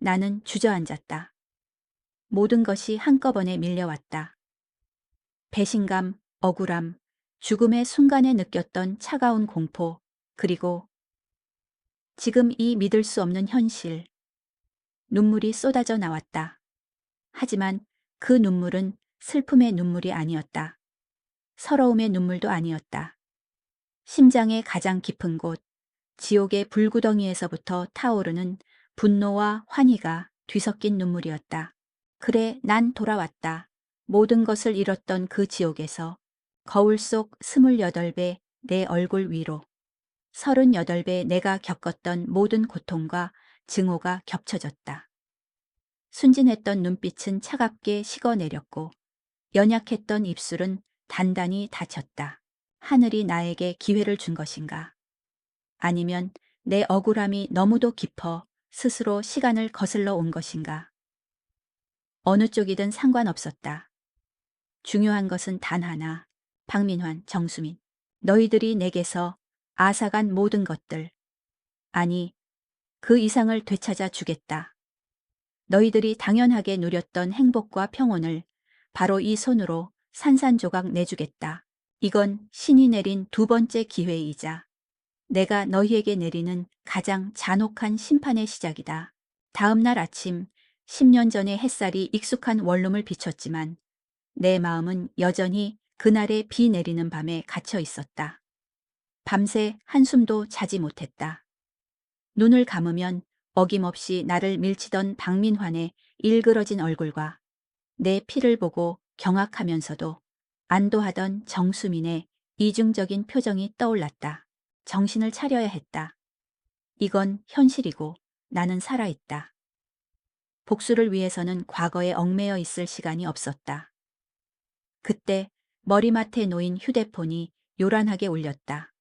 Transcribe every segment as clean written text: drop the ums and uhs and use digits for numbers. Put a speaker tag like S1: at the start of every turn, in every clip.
S1: 나는 주저앉았다. 모든 것이 한꺼번에 밀려왔다. 배신감, 억울함, 죽음의 순간에 느꼈던 차가운 공포, 그리고 지금 이 믿을 수 없는 현실. 눈물이 쏟아져 나왔다. 하지만 그 눈물은 슬픔의 눈물이 아니었다. 서러움의 눈물도 아니었다. 심장의 가장 깊은 곳, 지옥의 불구덩이에서부터 타오르는 분노와 환희가 뒤섞인 눈물이었다. 그래, 난 돌아왔다. 모든 것을 잃었던 그 지옥에서 거울 속 28배 내 얼굴 위로 38배 내가 겪었던 모든 고통과 증오가 겹쳐졌다. 순진했던 눈빛은 차갑게 식어내렸고 연약했던 입술은 단단히 닫혔다. 하늘이 나에게 기회를 준 것인가? 아니면 내 억울함이 너무도 깊어 스스로 시간을 거슬러 온 것인가? 어느 쪽이든 상관없었다. 중요한 것은 단 하나. 박민환, 정수민. 너희들이 내게서 앗아간 모든 것들. 아니, 그 이상을 되찾아 주겠다. 너희들이 당연하게 누렸던 행복과 평온을 바로 이 손으로 산산조각 내주겠다. 이건 신이 내린 두 번째 기회이자 내가 너희에게 내리는 가장 잔혹한 심판의 시작이다. 다음 날 아침 10년 전의 햇살이 익숙한 원룸을 비췄지만 내 마음은 여전히 그날의 비 내리는 밤에 갇혀 있었다. 밤새 한숨도 자지 못했다. 눈을 감으면 어김없이 나를 밀치던 박민환의 일그러진 얼굴과 내 피를 보고 경악하면서도 안도하던 정수민의 이중적인 표정이 떠올랐다. 정신을 차려야 했다. 이건 현실이고 나는 살아있다. 복수를 위해서는 과거에 얽매여 있을 시간이 없었다. 그때 머리맡에 놓인 휴대폰이 요란하게 울렸다.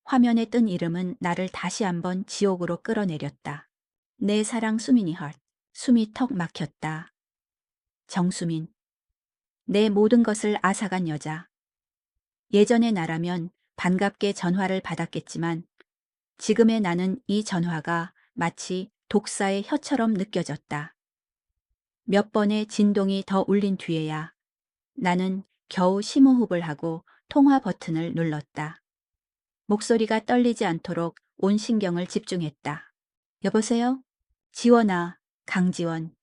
S1: 화면에 뜬 이름은 나를 다시 한번 지옥으로 끌어내렸다. 내 사랑 수민이 헐. 숨이 턱 막혔다. 정수민. 내 모든 것을 앗아간 여자. 예전의 나라면 반갑게 전화를 받았겠지만 지금의 나는 이 전화가 마치 독사의 혀처럼 느껴졌다. 몇 번의 진동이 더 울린 뒤에야 나는 겨우 심호흡을 하고 통화 버튼을 눌렀다. 목소리가 떨리지 않도록 온 신경을 집중했다. 여보세요? 지원아, 강지원.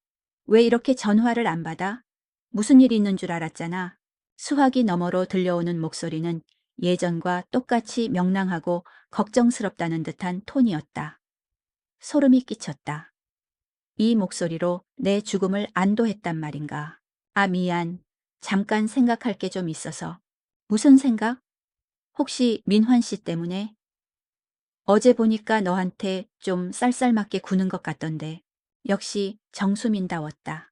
S1: 왜 이렇게 전화를 안 받아? 무슨 일이 있는 줄 알았잖아. 수화기 너머로 들려오는 목소리는 예전과 똑같이 명랑하고 걱정스럽다는 듯한 톤이었다. 소름이 끼쳤다. 이 목소리로 내 죽음을 안도했단 말인가. 아, 미안. 잠깐 생각할 게 좀 있어서. 무슨 생각? 혹시 민환 씨 때문에? 어제 보니까 너한테 좀 쌀쌀맞게 구는 것 같던데. 역시 정수민다웠다.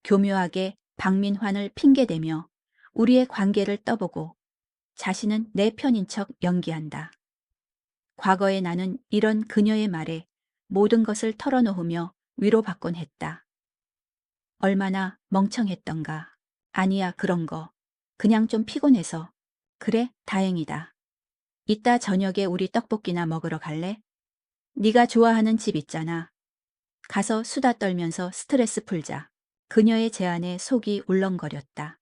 S1: 교묘하게 박민환을 핑계대며 우리의 관계를 떠보고 자신은 내 편인 척 연기한다. 과거의 나는 이런 그녀의 말에 모든 것을 털어놓으며 위로받곤 했다. 얼마나 멍청했던가. 아니야, 그런 거. 그냥 좀 피곤해서. 그래, 다행이다. 이따 저녁에 우리 떡볶이나 먹으러 갈래? 네가 좋아하는 집 있잖아. 가서 수다 떨면서 스트레스 풀자. 그녀의 제안에 속이 울렁거렸다.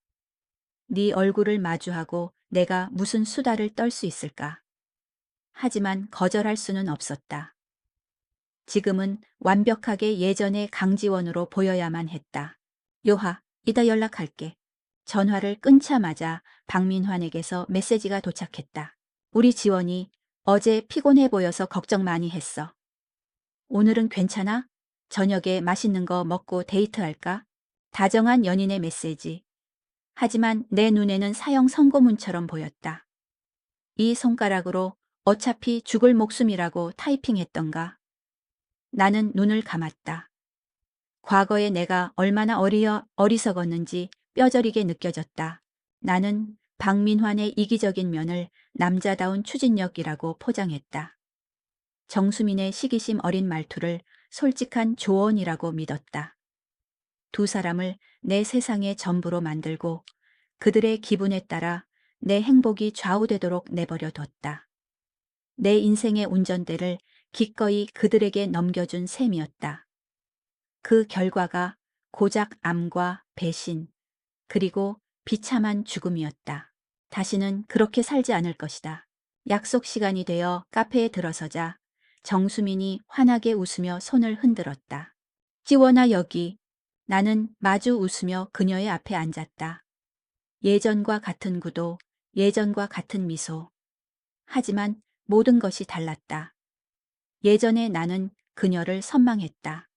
S1: 네 얼굴을 마주하고 내가 무슨 수다를 떨 수 있을까? 하지만 거절할 수는 없었다. 지금은 완벽하게 예전의 강지원으로 보여야만 했다. 요하, 이따 연락할게. 전화를 끊자마자 박민환에게서 메시지가 도착했다. 우리 지원이 어제 피곤해 보여서 걱정 많이 했어. 오늘은 괜찮아? 저녁에 맛있는 거 먹고 데이트할까? 다정한 연인의 메시지. 하지만 내 눈에는 사형 선고문처럼 보였다. 이 손가락으로 어차피 죽을 목숨이라고 타이핑했던가. 나는 눈을 감았다. 과거에 내가 얼마나 어리석었는지 뼈저리게 느껴졌다. 나는 박민환의 이기적인 면을 남자다운 추진력이라고 포장했다. 정수민의 시기심 어린 말투를 솔직한 조언이라고 믿었다. 두 사람을 내 세상의 전부로 만들고 그들의 기분에 따라 내 행복이 좌우되도록 내버려 뒀다. 내 인생의 운전대를 기꺼이 그들에게 넘겨준 셈이었다. 그 결과가 고작 암과 배신, 그리고 비참한 죽음이었다. 다시는 그렇게 살지 않을 것이다. 약속 시간이 되어 카페에 들어서자 정수민이 환하게 웃으며 손을 흔들었다. 지원아 여기. 나는 마주 웃으며 그녀의 앞에 앉았다. 예전과 같은 구도, 예전과 같은 미소. 하지만 모든 것이 달랐다. 예전에 나는 그녀를 선망했다.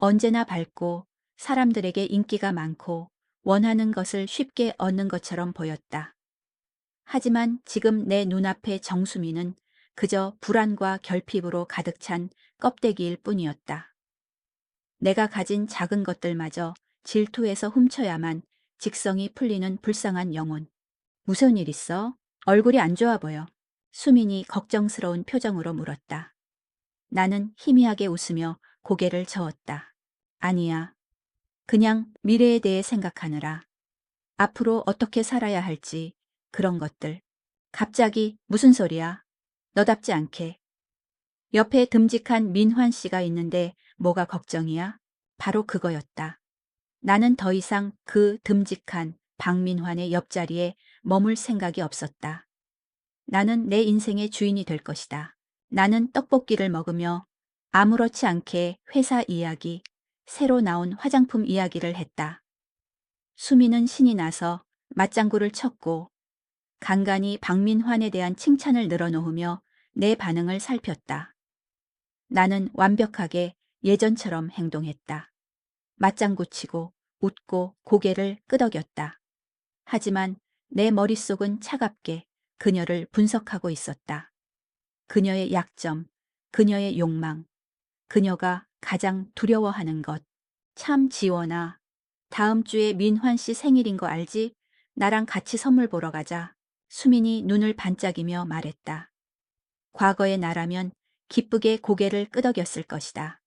S1: 언제나 밝고 사람들에게 인기가 많고 원하는 것을 쉽게 얻는 것처럼 보였다. 하지만 지금 내 눈앞의 정수미는 그저 불안과 결핍으로 가득 찬 껍데기일 뿐이었다. 내가 가진 작은 것들마저 질투해서 훔쳐야만 직성이 풀리는 불쌍한 영혼. 무슨 일 있어? 얼굴이 안 좋아 보여. 수민이 걱정스러운 표정으로 물었다. 나는 희미하게 웃으며 고개를 저었다. 아니야. 그냥 미래에 대해 생각하느라. 앞으로 어떻게 살아야 할지 그런 것들. 갑자기 무슨 소리야? 너답지 않게. 옆에 듬직한 민환 씨가 있는데 뭐가 걱정이야? 바로 그거였다. 나는 더 이상 그 듬직한 박민환의 옆자리에 머물 생각이 없었다. 나는 내 인생의 주인이 될 것이다. 나는 떡볶이를 먹으며 아무렇지 않게 회사 이야기, 새로 나온 화장품 이야기를 했다. 수미는 신이 나서 맞장구를 쳤고 간간히 박민환에 대한 칭찬을 늘어놓으며 내 반응을 살폈다. 나는 완벽하게 예전처럼 행동했다. 맞장구 치고 웃고 고개를 끄덕였다. 하지만 내 머릿속은 차갑게 그녀를 분석하고 있었다. 그녀의 약점, 그녀의 욕망, 그녀가 가장 두려워하는 것. 참 지원아, 다음 주에 민환 씨 생일인 거 알지? 나랑 같이 선물 보러 가자. 수민이 눈을 반짝이며 말했다. 과거의 나라면 기쁘게 고개를 끄덕였을 것이다.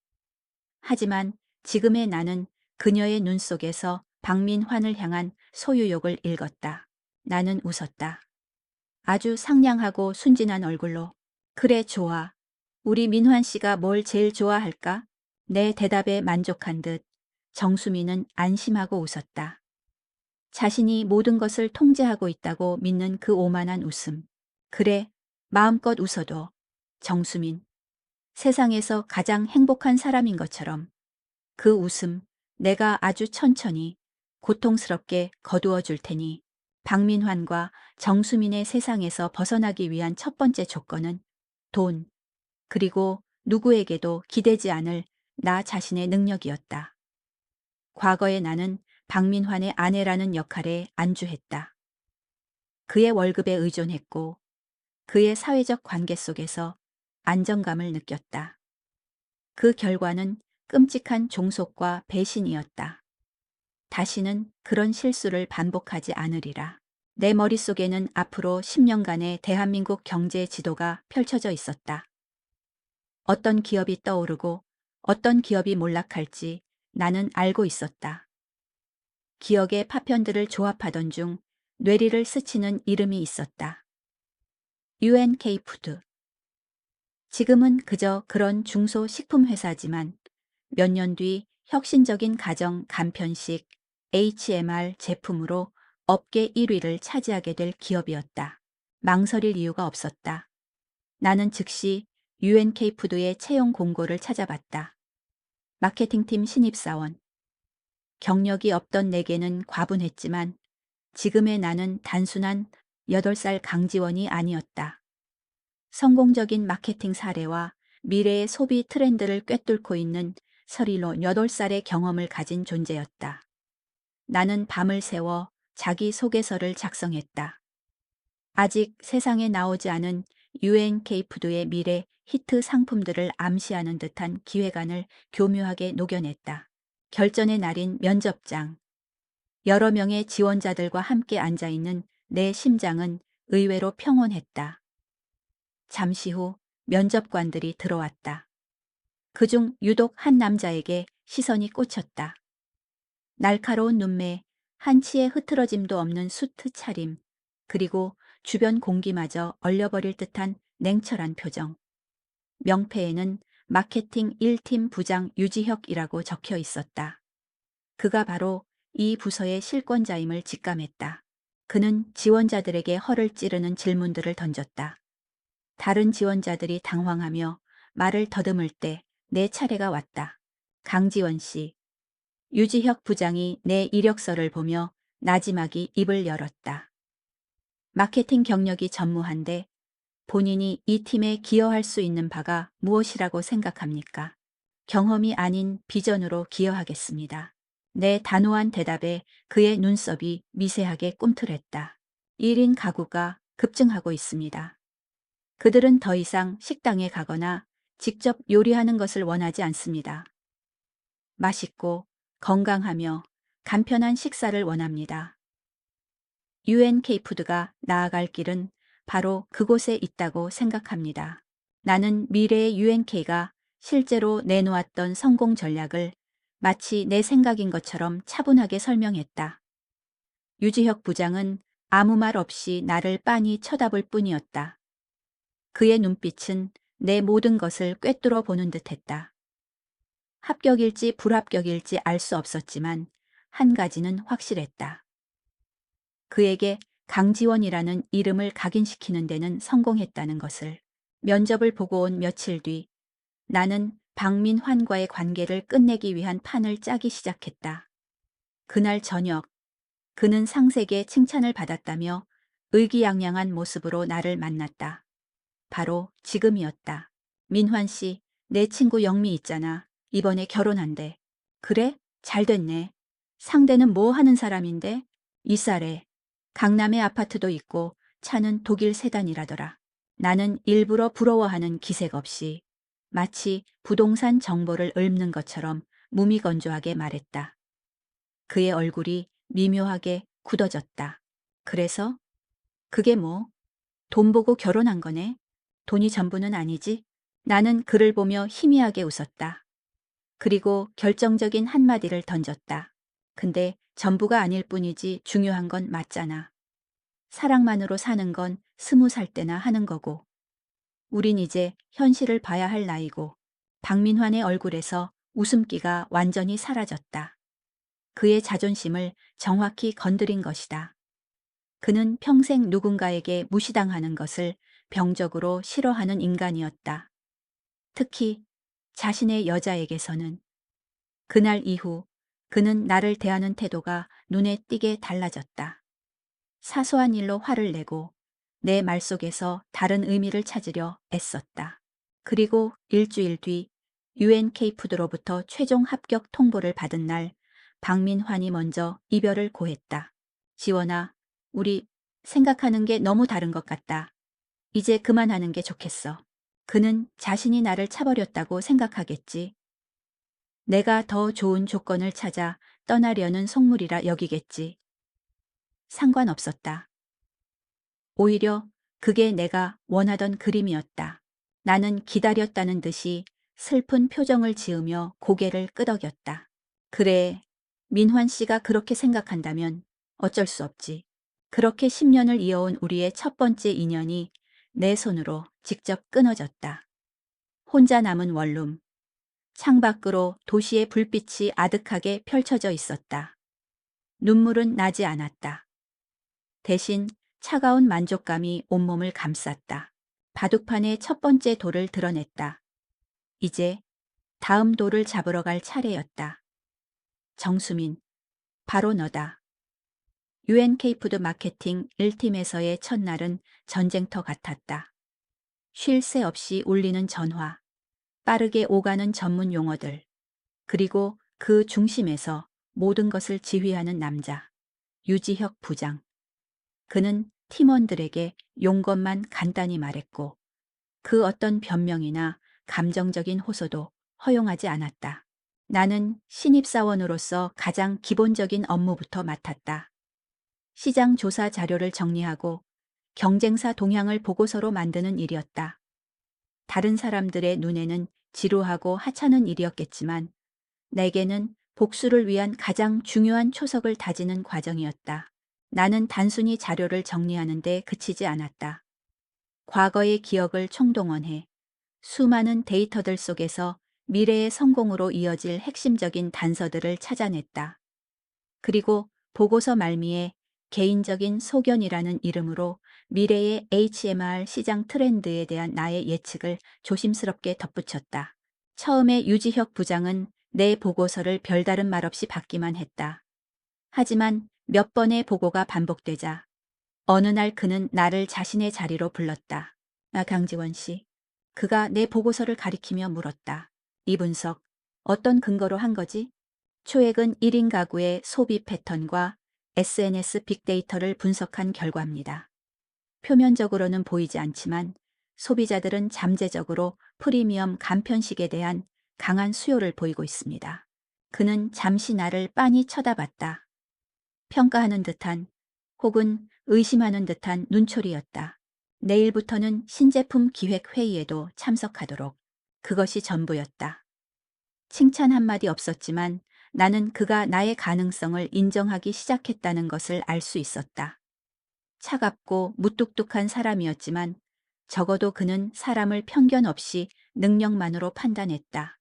S1: 하지만 지금의 나는 그녀의 눈 속에서 박민환을 향한 소유욕을 읽었다. 나는 웃었다. 아주 상냥하고 순진한 얼굴로. 그래 좋아. 우리 민환 씨가 뭘 제일 좋아할까? 내 대답에 만족한 듯 정수미는 안심하고 웃었다. 자신이 모든 것을 통제하고 있다고 믿는 그 오만한 웃음. 그래, 마음껏 웃어도. 정수민. 세상에서 가장 행복한 사람인 것처럼. 그 웃음, 내가 아주 천천히, 고통스럽게 거두어 줄 테니. 박민환과 정수민의 세상에서 벗어나기 위한 첫 번째 조건은 돈, 그리고 누구에게도 기대지 않을 나 자신의 능력이었다. 과거의 나는 박민환의 아내라는 역할에 안주했다. 그의 월급에 의존했고 그의 사회적 관계 속에서 안정감을 느꼈다. 그 결과는 끔찍한 종속과 배신이었다. 다시는 그런 실수를 반복하지 않으리라. 내 머릿속에는 앞으로 10년간의 대한민국 경제 지도가 펼쳐져 있었다. 어떤 기업이 떠오르고 어떤 기업이 몰락할지 나는 알고 있었다. 기억의 파편들을 조합하던 중 뇌리를 스치는 이름이 있었다. UNK-푸드. 지금은 그저 그런 중소식품회사지만 몇 년 뒤 혁신적인 가정 간편식 HMR 제품으로 업계 1위를 차지하게 될 기업이었다. 망설일 이유가 없었다. 나는 즉시 UNK-푸드의 채용 공고를 찾아봤다. 마케팅팀 신입사원. 경력이 없던 내게는 과분했지만 지금의 나는 단순한 8살 강지원이 아니었다. 성공적인 마케팅 사례와 미래의 소비 트렌드를 꿰뚫고 있는 서리로 8살의 경험을 가진 존재였다. 나는 밤을 새워 자기소개서를 작성했다. 아직 세상에 나오지 않은 UNK-푸드의 미래 히트 상품들을 암시하는 듯한 기획안을 교묘하게 녹여냈다. 결전의 날인 면접장. 여러 명의 지원자들과 함께 앉아있는 내 심장은 의외로 평온했다. 잠시 후 면접관들이 들어왔다. 그중 유독 한 남자에게 시선이 꽂혔다. 날카로운 눈매, 한치의 흐트러짐도 없는 수트 차림, 그리고 주변 공기마저 얼려버릴 듯한 냉철한 표정. 명패에는 마케팅 1팀 부장 유지혁이라고 적혀 있었다. 그가 바로 이 부서의 실권자임을 직감했다. 그는 지원자들에게 허를 찌르는 질문들을 던졌다. 다른 지원자들이 당황하며 말을 더듬을 때 내 차례가 왔다. 강지원 씨. 유지혁 부장이 내 이력서를 보며 나지막이 입을 열었다. 마케팅 경력이 전무한데 본인이 이 팀에 기여할 수 있는 바가 무엇이라고 생각합니까? 경험이 아닌 비전으로 기여하겠습니다. 내 단호한 대답에 그의 눈썹이 미세하게 꿈틀했다. 1인 가구가 급증하고 있습니다. 그들은 더 이상 식당에 가거나 직접 요리하는 것을 원하지 않습니다. 맛있고 건강하며 간편한 식사를 원합니다. UNK푸드가 나아갈 길은 바로 그곳에 있다고 생각합니다. 나는 미래의 UNK가 실제로 내놓았던 성공 전략을 마치 내 생각인 것처럼 차분하게 설명했다. 유지혁 부장은 아무 말 없이 나를 빤히 쳐다볼 뿐이었다. 그의 눈빛은 내 모든 것을 꿰뚫어 보는 듯했다. 합격일지 불합격일지 알 수 없었지만 한 가지는 확실했다. 그에게 강지원이라는 이름을 각인시키는 데는 성공했다는 것을. 면접을 보고 온 며칠 뒤 나는 박민환과의 관계를 끝내기 위한 판을 짜기 시작했다. 그날 저녁 그는 상세게 칭찬을 받았다며 의기양양한 모습으로 나를 만났다. 바로 지금이었다. 민환 씨, 내 친구 영미 있잖아. 이번에 결혼한대. 그래? 잘 됐네. 상대는 뭐 하는 사람인데? 이쌀에. 강남에 아파트도 있고 차는 독일 세단이라더라. 나는 일부러 부러워하는 기색 없이 마치 부동산 정보를 읊는 것처럼 무미건조하게 말했다. 그의 얼굴이 미묘하게 굳어졌다. 그래서? 그게 뭐? 돈 보고 결혼한 거네? 돈이 전부는 아니지? 나는 그를 보며 희미하게 웃었다. 그리고 결정적인 한마디를 던졌다. 근데 전부가 아닐 뿐이지 중요한 건 맞잖아. 사랑만으로 사는 건 20살 때나 하는 거고. 우린 이제 현실을 봐야 할 나이고. 박민환의 얼굴에서 웃음기가 완전히 사라졌다. 그의 자존심을 정확히 건드린 것이다. 그는 평생 누군가에게 무시당하는 것을 병적으로 싫어하는 인간이었다. 특히 자신의 여자에게서는. 그날 이후 그는 나를 대하는 태도가 눈에 띄게 달라졌다. 사소한 일로 화를 내고 내 말 속에서 다른 의미를 찾으려 애썼다. 그리고 일주일 뒤 UNK푸드로부터 최종 합격 통보를 받은 날 박민환이 먼저 이별을 고했다. 지원아, 우리 생각하는 게 너무 다른 것 같다. 이제 그만하는 게 좋겠어. 그는 자신이 나를 차버렸다고 생각하겠지. 내가 더 좋은 조건을 찾아 떠나려는 속물이라 여기겠지. 상관없었다. 오히려 그게 내가 원하던 그림이었다. 나는 기다렸다는 듯이 슬픈 표정을 지으며 고개를 끄덕였다. 그래, 민환 씨가 그렇게 생각한다면 어쩔 수 없지. 그렇게 10년을 이어온 우리의 첫 번째 인연이 내 손으로 직접 끊어졌다. 혼자 남은 원룸. 창밖으로 도시의 불빛이 아득하게 펼쳐져 있었다. 눈물은 나지 않았다. 대신 차가운 만족감이 온몸을 감쌌다. 바둑판의 첫 번째 돌을 드러냈다. 이제 다음 돌을 잡으러 갈 차례였다. 정수민, 바로 너다. UNK푸드 마케팅 1팀에서의 첫날은 전쟁터 같았다. 쉴 새 없이 울리는 전화, 빠르게 오가는 전문 용어들, 그리고 그 중심에서 모든 것을 지휘하는 남자, 유지혁 부장. 그는 팀원들에게 용건만 간단히 말했고 그 어떤 변명이나 감정적인 호소도 허용하지 않았다. 나는 신입사원으로서 가장 기본적인 업무부터 맡았다. 시장 조사 자료를 정리하고 경쟁사 동향을 보고서로 만드는 일이었다. 다른 사람들의 눈에는 지루하고 하찮은 일이었겠지만 내게는 복수를 위한 가장 중요한 초석을 다지는 과정이었다. 나는 단순히 자료를 정리하는 데 그치지 않았다. 과거의 기억을 총동원해 수많은 데이터들 속에서 미래의 성공으로 이어질 핵심적인 단서들을 찾아냈다. 그리고 보고서 말미에 개인적인 소견이라는 이름으로 미래의 HMR 시장 트렌드에 대한 나의 예측을 조심스럽게 덧붙였다. 처음에 유지혁 부장은 내 보고서를 별다른 말 없이 받기만 했다. 하지만 몇 번의 보고가 반복되자 어느 날 그는 나를 자신의 자리로 불렀다. 아, 강지원 씨. 그가 내 보고서를 가리키며 물었다. 이 분석, 어떤 근거로 한 거지? 최근 1인 가구의 소비 패턴과 SNS 빅데이터를 분석한 결과입니다. 표면적으로는 보이지 않지만 소비자들은 잠재적으로 프리미엄 간편식에 대한 강한 수요를 보이고 있습니다. 그는 잠시 나를 빤히 쳐다봤다. 평가하는 듯한 혹은 의심하는 듯한 눈초리였다. 내일부터는 신제품 기획 회의에도 참석하도록. 그것이 전부였다. 칭찬 한마디 없었지만 나는 그가 나의 가능성을 인정하기 시작했다는 것을 알 수 있었다. 차갑고 무뚝뚝한 사람이었지만 적어도 그는 사람을 편견 없이 능력만으로 판단했다.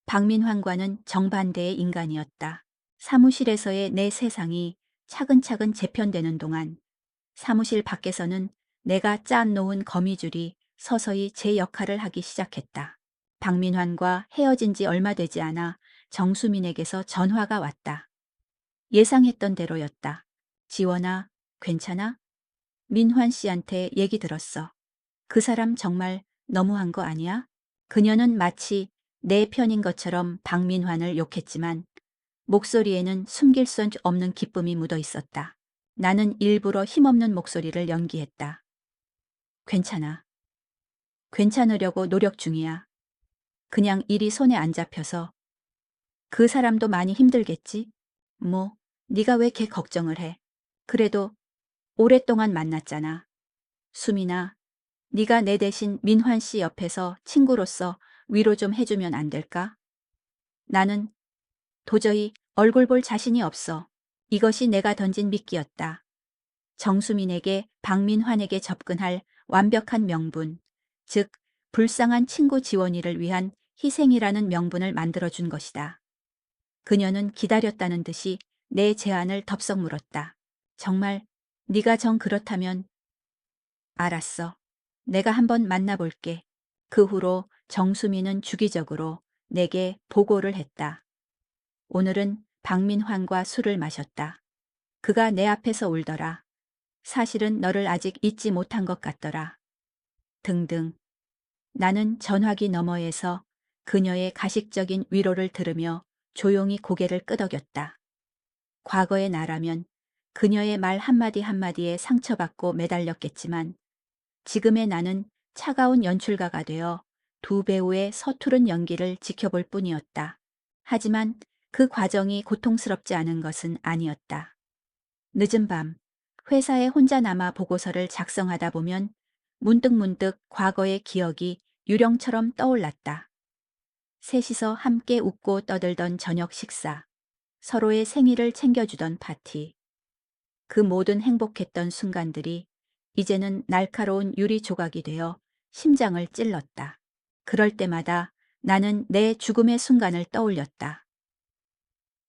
S1: 박민환과는 정반대의 인간이었다. 사무실에서의 내 세상이 차근차근 재편되는 동안 사무실 밖에서는 내가 짠 놓은 거미줄이 서서히 제 역할을 하기 시작했다. 박민환과 헤어진 지 얼마 되지 않아 정수민에게서 전화가 왔다. 예상했던 대로였다. 지원아, 괜찮아? 민환 씨한테 얘기 들었어. 그 사람 정말 너무한 거 아니야? 그녀는 마치 내 편인 것처럼 박민환을 욕했지만 목소리에는 숨길 수 없는 기쁨이 묻어 있었다. 나는 일부러 힘없는 목소리를 연기했다. 괜찮아. 괜찮으려고 노력 중이야. 그냥 일이 손에 안 잡혀서. 그 사람도 많이 힘들겠지? 뭐, 네가 왜 걔 걱정을 해? 그래도 오랫동안 만났잖아. 수민아, 네가 내 대신 민환 씨 옆에서 친구로서 위로 좀 해주면 안 될까? 나는 도저히 얼굴 볼 자신이 없어. 이것이 내가 던진 미끼였다. 정수민에게 박민환에게 접근할 완벽한 명분, 즉 불쌍한 친구 지원이를 위한 희생이라는 명분을 만들어준 것이다. 그녀는 기다렸다는 듯이 내 제안을 덥석 물었다. 정말 네가 정 그렇다면 알았어. 내가 한번 만나볼게. 그 후로 정수민은 주기적으로 내게 보고를 했다. 오늘은 박민환과 술을 마셨다. 그가 내 앞에서 울더라. 사실은 너를 아직 잊지 못한 것 같더라. 등등. 나는 전화기 너머에서 그녀의 가식적인 위로를 들으며 조용히 고개를 끄덕였다. 과거의 나라면 그녀의 말 한마디 한마디에 상처받고 매달렸겠지만 지금의 나는 차가운 연출가가 되어 두 배우의 서투른 연기를 지켜볼 뿐이었다. 하지만 그 과정이 고통스럽지 않은 것은 아니었다. 늦은 밤, 회사에 혼자 남아 보고서를 작성하다 보면 문득문득 과거의 기억이 유령처럼 떠올랐다. 셋이서 함께 웃고 떠들던 저녁 식사, 서로의 생일을 챙겨주던 파티. 그 모든 행복했던 순간들이 이제는 날카로운 유리 조각이 되어 심장을 찔렀다. 그럴 때마다 나는 내 죽음의 순간을 떠올렸다.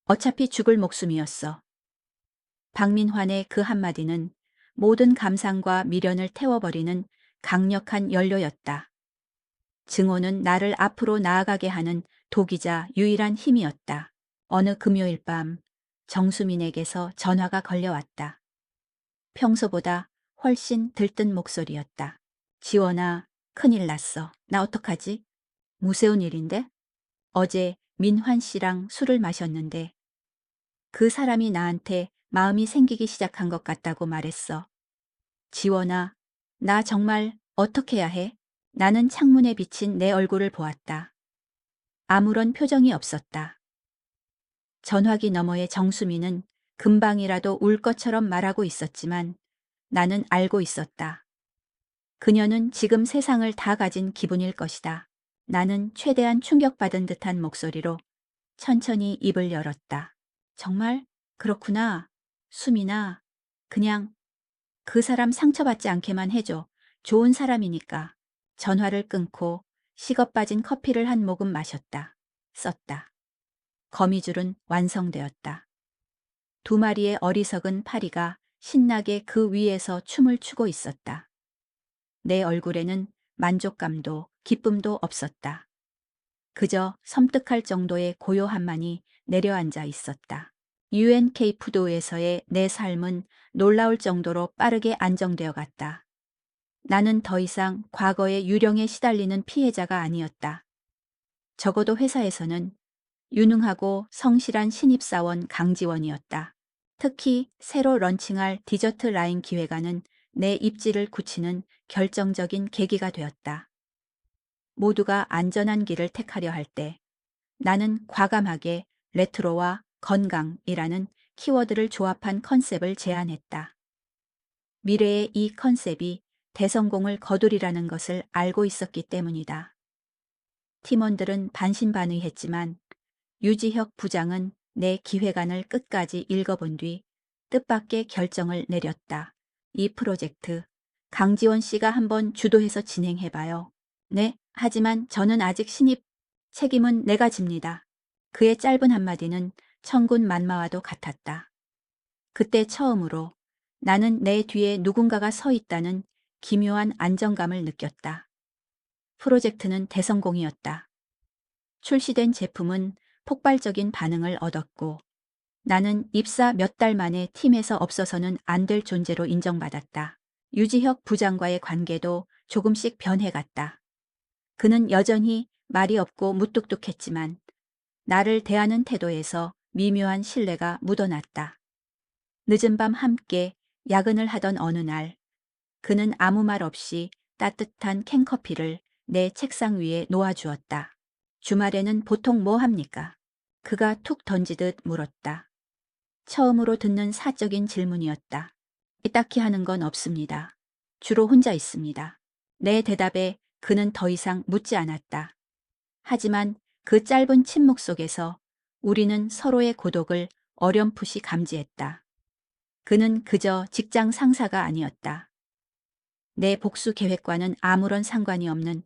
S1: 어차피 죽을 목숨이었어. 박민환의 그 한마디는 모든 감상과 미련을 태워버리는 강력한 연료였다. 증오는 나를 앞으로 나아가게 하는 독이자 유일한 힘이었다. 어느 금요일 밤 정수민에게서 전화가 걸려왔다. 평소보다 훨씬 들뜬 목소리였다. 지원아, 큰일 났어. 나 어떡하지? 무서운 일인데? 어제 민환 씨랑 술을 마셨는데 그 사람이 나한테 마음이 생기기 시작한 것 같다고 말했어. 지원아, 나 정말 어떻게 해야 해? 나는 창문에 비친 내 얼굴을 보았다. 아무런 표정이 없었다. 전화기 너머의 정수미는 금방이라도 울 것처럼 말하고 있었지만 나는 알고 있었다. 그녀는 지금 세상을 다 가진 기분일 것이다. 나는 최대한 충격받은 듯한 목소리로 천천히 입을 열었다. 정말? 그렇구나. 수민아, 그냥 그 사람 상처받지 않게만 해줘. 좋은 사람이니까. 전화를 끊고 식어 빠진 커피를 한 모금 마셨다. 썼다. 거미줄은 완성되었다. 두 마리의 어리석은 파리가 신나게 그 위에서 춤을 추고 있었다. 내 얼굴에는 만족감도 기쁨도 없었다. 그저 섬뜩할 정도의 고요함만이 내려앉아 있었다. UNK 푸드에서의 내 삶은 놀라울 정도로 빠르게 안정되어 갔다. 나는 더 이상 과거의 유령에 시달리는 피해자가 아니었다. 적어도 회사에서는 유능하고 성실한 신입사원 강지원이었다. 특히 새로 런칭할 디저트 라인 기획안은 내 입지를 굳히는 결정적인 계기가 되었다. 모두가 안전한 길을 택하려 할 때 나는 과감하게 레트로와 건강이라는 키워드를 조합한 컨셉을 제안했다. 미래의 이 컨셉이 대성공을 거두리라는 것을 알고 있었기 때문이다. 팀원들은 반신반의했지만 유지혁 부장은 내 기획안을 끝까지 읽어본 뒤 뜻밖의 결정을 내렸다. 이 프로젝트 강지원 씨가 한번 주도해서 진행해봐요. 네, 하지만 저는 아직 신입, 책임은 내가 집니다. 그의 짧은 한마디는 천군 만마와도 같았다. 그때 처음으로 나는 내 뒤에 누군가가 서 있다는 기묘한 안정감을 느꼈다. 프로젝트는 대성공이었다. 출시된 제품은 폭발적인 반응을 얻었고 나는 입사 몇 달 만에 팀에서 없어서는 안 될 존재로 인정받았다. 유지혁 부장과의 관계도 조금씩 변해갔다. 그는 여전히 말이 없고 무뚝뚝했지만 나를 대하는 태도에서 미묘한 신뢰가 묻어났다. 늦은 밤 함께 야근을 하던 어느 날 그는 아무 말 없이 따뜻한 캔커피를 내 책상 위에 놓아주었다. 주말에는 보통 뭐 합니까? 그가 툭 던지듯 물었다. 처음으로 듣는 사적인 질문이었다. 딱히 하는 건 없습니다. 주로 혼자 있습니다. 내 대답에 그는 더 이상 묻지 않았다. 하지만 그 짧은 침묵 속에서 우리는 서로의 고독을 어렴풋이 감지했다. 그는 그저 직장 상사가 아니었다. 내 복수 계획과는 아무런 상관이 없는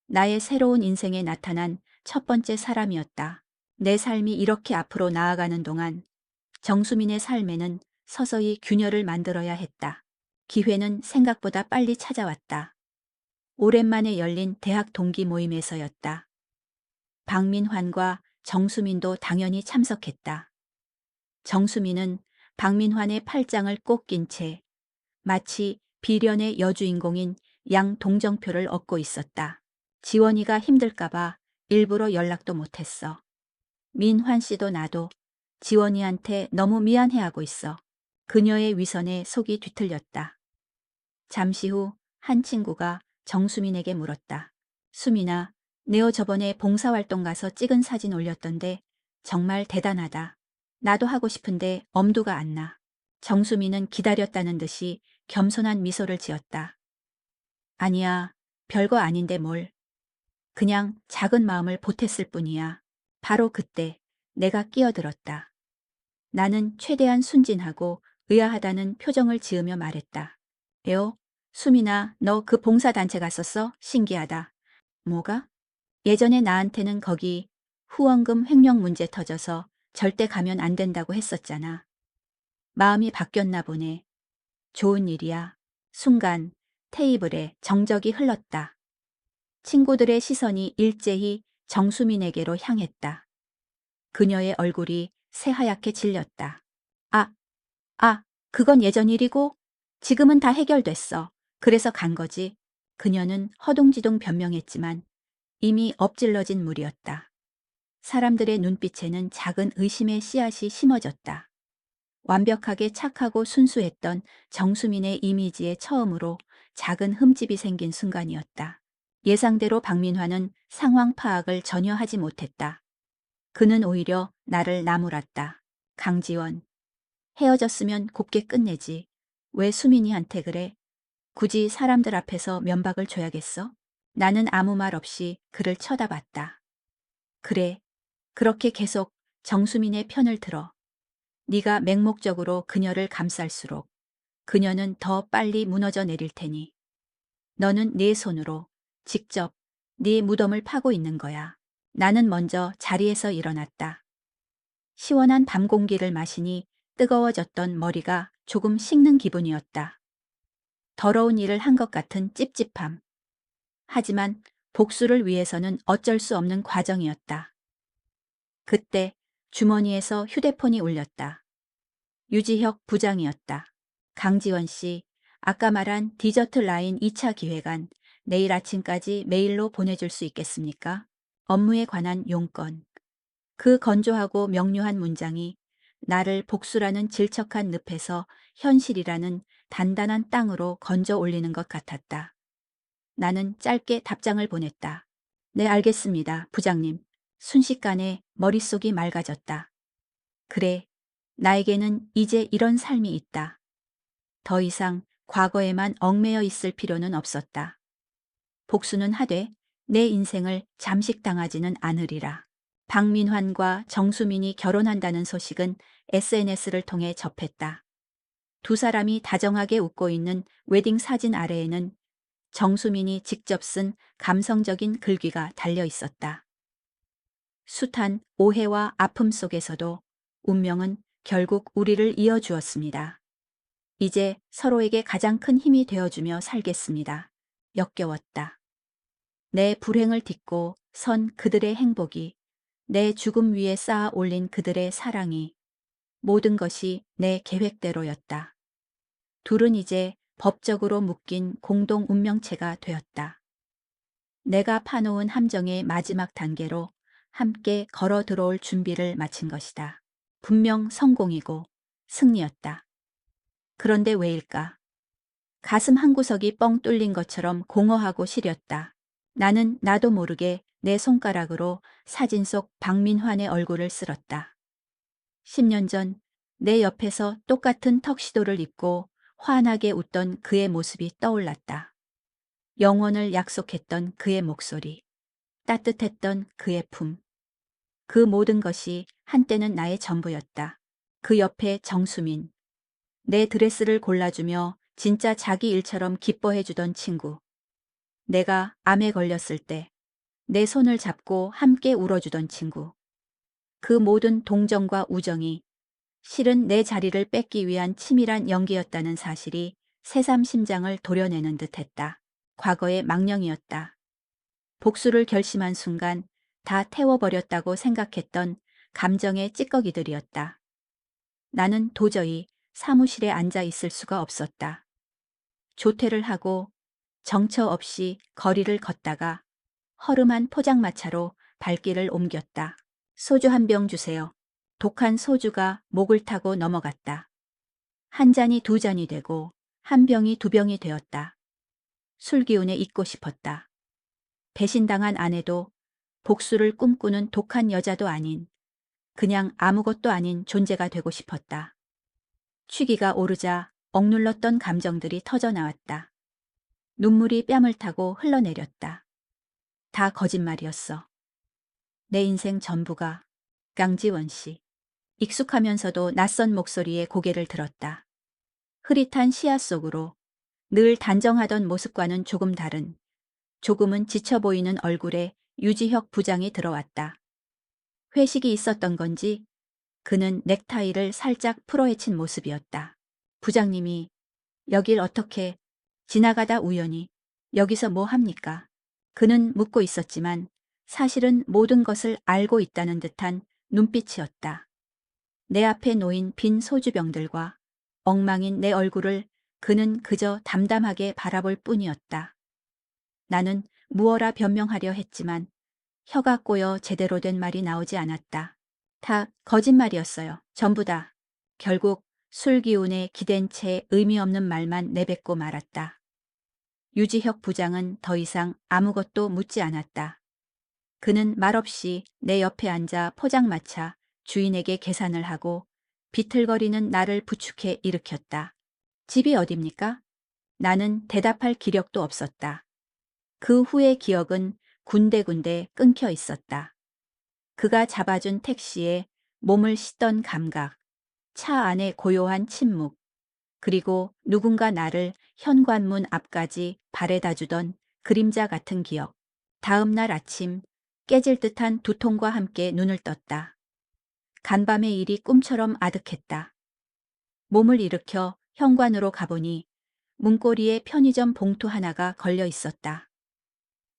S1: 나의 새로운 인생에 나타난 첫 번째 사람이었다. 내 삶이 이렇게 앞으로 나아가는 동안 정수민의 삶에는 서서히 균열을 만들어야 했다. 기회는 생각보다 빨리 찾아왔다. 오랜만에 열린 대학 동기 모임에서였다. 박민환과 정수민도 당연히 참석했다. 정수민은 박민환의 팔짱을 꼭 낀 채 마치 비련의 여주인공인 양동정표를 얻고 있었다. 지원이가 힘들까봐 일부러 연락도 못했어. 민환 씨도 나도 지원이한테 너무 미안해하고 있어. 그녀의 위선에 속이 뒤틀렸다. 잠시 후 한 친구가 정수민에게 물었다. 수민아, 네오 저번에 봉사활동 가서 찍은 사진 올렸던데 정말 대단하다. 나도 하고 싶은데 엄두가 안 나. 정수민은 기다렸다는 듯이 겸손한 미소를 지었다. 아니야, 별거 아닌데 뭘. 그냥 작은 마음을 보탰을 뿐이야. 바로 그때 내가 끼어들었다. 나는 최대한 순진하고 의아하다는 표정을 지으며 말했다. 에어, 수민아, 너 그 봉사단체 갔었어? 신기하다. 뭐가? 예전에 나한테는 거기 후원금 횡령 문제 터져서 절대 가면 안 된다고 했었잖아. 마음이 바뀌었나 보네. 좋은 일이야. 순간 테이블에 정적이 흘렀다. 친구들의 시선이 일제히 정수민에게로 향했다. 그녀의 얼굴이 새하얗게 질렸다. 아, 그건 예전 일이고 지금은 다 해결됐어. 그래서 간 거지. 그녀는 허둥지둥 변명했지만 이미 엎질러진 물이었다. 사람들의 눈빛에는 작은 의심의 씨앗이 심어졌다. 완벽하게 착하고 순수했던 정수민의 이미지에 처음으로 작은 흠집이 생긴 순간이었다. 예상대로 박민화는 상황 파악을 전혀 하지 못했다. 그는 오히려 나를 나무랐다. 강지원, 헤어졌으면 곱게 끝내지. 왜 수민이한테 그래? 굳이 사람들 앞에서 면박을 줘야겠어? 나는 아무 말 없이 그를 쳐다봤다. 그래, 그렇게 계속 정수민의 편을 들어. 네가 맹목적으로 그녀를 감쌀수록 그녀는 더 빨리 무너져 내릴 테니. 너는 네 손으로 직접 네 무덤을 파고 있는 거야. 나는 먼저 자리에서 일어났다. 시원한 밤 공기를 마시니 뜨거워졌던 머리가 조금 식는 기분이었다. 더러운 일을 한 것 같은 찝찝함. 하지만 복수를 위해서는 어쩔 수 없는 과정이었다. 그때 주머니에서 휴대폰이 울렸다. 유지혁 부장이었다. 강지원 씨, 아까 말한 디저트 라인 2차 기획안 내일 아침까지 메일로 보내줄 수 있겠습니까? 업무에 관한 용건. 그 건조하고 명료한 문장이 나를 복수라는 질척한 늪에서 현실이라는 단단한 땅으로 건져 올리는 것 같았다. 나는 짧게 답장을 보냈다. 네, 알겠습니다, 부장님. 순식간에 머릿속이 맑아졌다. 그래, 나에게는 이제 이런 삶이 있다. 더 이상 과거에만 얽매여 있을 필요는 없었다. 복수는 하되 내 인생을 잠식당하지는 않으리라. 박민환과 정수민이 결혼한다는 소식은 SNS를 통해 접했다. 두 사람이 다정하게 웃고 있는 웨딩 사진 아래에는 정수민이 직접 쓴 감성적인 글귀가 달려 있었다. 숱한 오해와 아픔 속에서도 운명은 결국 우리를 이어주었습니다. 이제 서로에게 가장 큰 힘이 되어주며 살겠습니다. 역겨웠다. 내 불행을 딛고 선 그들의 행복이, 내 죽음 위에 쌓아 올린 그들의 사랑이, 모든 것이 내 계획대로였다. 둘은 이제 법적으로 묶인 공동 운명체가 되었다. 내가 파놓은 함정의 마지막 단계로 함께 걸어 들어올 준비를 마친 것이다. 분명 성공이고 승리였다. 그런데 왜일까? 가슴 한구석이 뻥 뚫린 것처럼 공허하고 시렸다. 나는 나도 모르게 내 손가락으로 사진 속 박민환의 얼굴을 쓸었다. 10년 전 내 옆에서 똑같은 턱시도를 입고 환하게 웃던 그의 모습이 떠올랐다. 영원을 약속했던 그의 목소리, 따뜻했던 그의 품. 그 모든 것이 한때는 나의 전부였다. 그 옆에 정수민. 내 드레스를 골라주며 진짜 자기 일처럼 기뻐해주던 친구. 내가 암에 걸렸을 때 내 손을 잡고 함께 울어주던 친구. 그 모든 동정과 우정이 실은 내 자리를 뺏기 위한 치밀한 연기였다는 사실이 새삼 심장을 도려내는 듯했다. 과거의 망령이었다. 복수를 결심한 순간 다 태워버렸다고 생각했던 감정의 찌꺼기들이었다. 나는 도저히 사무실에 앉아 있을 수가 없었다. 조퇴를 하고 정처 없이 거리를 걷다가 허름한 포장마차로 발길을 옮겼다. 소주 한 병 주세요. 독한 소주가 목을 타고 넘어갔다. 한 잔이 두 잔이 되고 한 병이 두 병이 되었다. 술 기운에 잊고 싶었다. 배신당한 아내도 복수를 꿈꾸는 독한 여자도 아닌 그냥 아무것도 아닌 존재가 되고 싶었다. 취기가 오르자 억눌렀던 감정들이 터져나왔다. 눈물이 뺨을 타고 흘러내렸다. 다 거짓말이었어. 내 인생 전부가. 강지원 씨. 익숙하면서도 낯선 목소리에 고개를 들었다. 흐릿한 시야 속으로 늘 단정하던 모습과는 조금 다른, 조금은 지쳐 보이는 얼굴에 유지혁 부장이 들어왔다. 회식이 있었던 건지 그는 넥타이를 살짝 풀어헤친 모습이었다. 부장님이 여길 어떻게 지나가다 우연히 여기서 뭐 합니까? 그는 묻고 있었지만 사실은 모든 것을 알고 있다는 듯한 눈빛이었다. 내 앞에 놓인 빈 소주병들과 엉망인 내 얼굴을 그는 그저 담담하게 바라볼 뿐이었다. 나는 무어라 변명하려 했지만 혀가 꼬여 제대로 된 말이 나오지 않았다. 다 거짓말이었어요. 전부 다. 결국 술 기운에 기댄 채 의미 없는 말만 내뱉고 말았다. 유지혁 부장은 더 이상 아무것도 묻지 않았다. 그는 말없이 내 옆에 앉아 포장마차 주인에게 계산을 하고 비틀거리는 나를 부축해 일으켰다. 집이 어딥니까? 나는 대답할 기력도 없었다. 그 후의 기억은 군데군데 끊겨 있었다. 그가 잡아준 택시에 몸을 씻던 감각, 차 안의 고요한 침묵, 그리고 누군가 나를 현관문 앞까지 바래다 주던 그림자 같은 기억. 다음 날 아침 깨질 듯한 두통과 함께 눈을 떴다. 간밤의 일이 꿈처럼 아득했다. 몸을 일으켜 현관으로 가보니 문고리에 편의점 봉투 하나가 걸려 있었다.